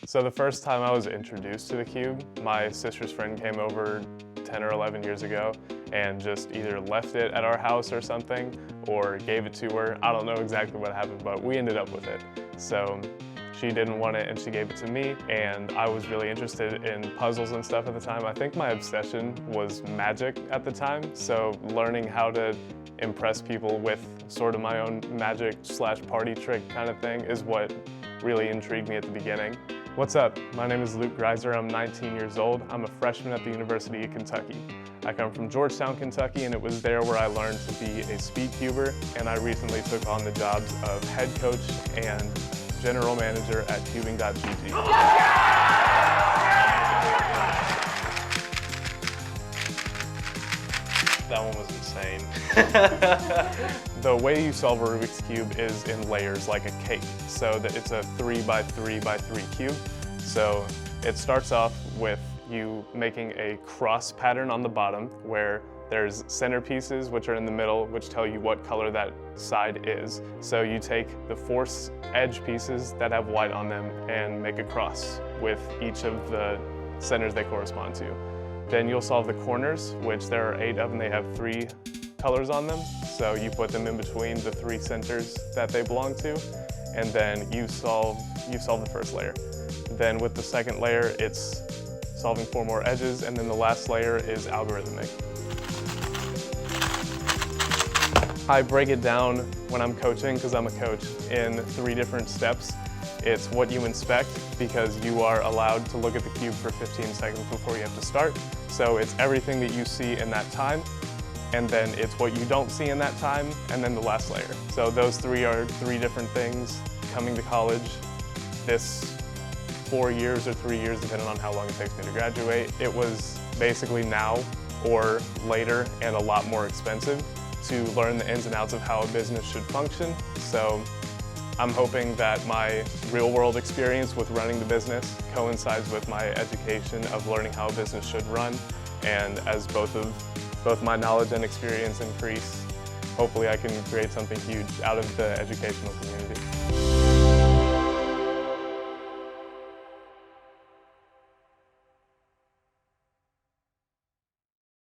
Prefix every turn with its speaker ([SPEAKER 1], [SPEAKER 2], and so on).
[SPEAKER 1] So the first time I was introduced to the cube, my sister's friend came over 10 or 11 years ago and just either left it at our house or something, or gave it to her. I don't know exactly what happened, but we ended up with it. So she didn't want it and she gave it to me, and I was really interested in puzzles and stuff at the time. I think my obsession was magic at the time, so learning how to impress people with sort of my own magic slash party trick kind of thing is what really intrigued me at the beginning. What's up? My name is Griesser. I'm 19 years old. I'm a freshman at the University of Kentucky. I come from Georgetown, Kentucky, and it was there where I learned to be a speedcuber, and I recently took on the jobs of head coach and general manager at cubing.gg.
[SPEAKER 2] That one was insane.
[SPEAKER 1] The way you solve a Rubik's Cube is in layers, like a cake. So that it's a 3x3x3 cube. So it starts off with you making a cross pattern on the bottom where there's centerpieces which are in the middle, which tell you what color that side is. So you take the four edge pieces that have white on them and make a cross with each of the centers they correspond to. Then you'll solve the corners, which there are 8 of them. They have 3 colors on them. So you put them in between the 3 centers that they belong to, and then you solve the first layer. Then with the second layer, it's solving 4 more edges, and then the last layer is algorithmic. I break it down when I'm coaching, because I'm a coach, in 3 different steps. It's what you inspect, because you are allowed to look at the cube for 15 seconds before you have to start. So it's everything that you see in that time, and then it's what you don't see in that time, and then the last layer. So those 3 are 3 different things. Coming to college this 4 years or 3 years, depending on how long it takes me to graduate, it was basically now or later and a lot more expensive to learn the ins and outs of how a business should function. So I'm hoping that my real-world experience with running the business coincides with my education of learning how a business should run, and as both my knowledge and experience increase, hopefully I can create something huge out of the educational community.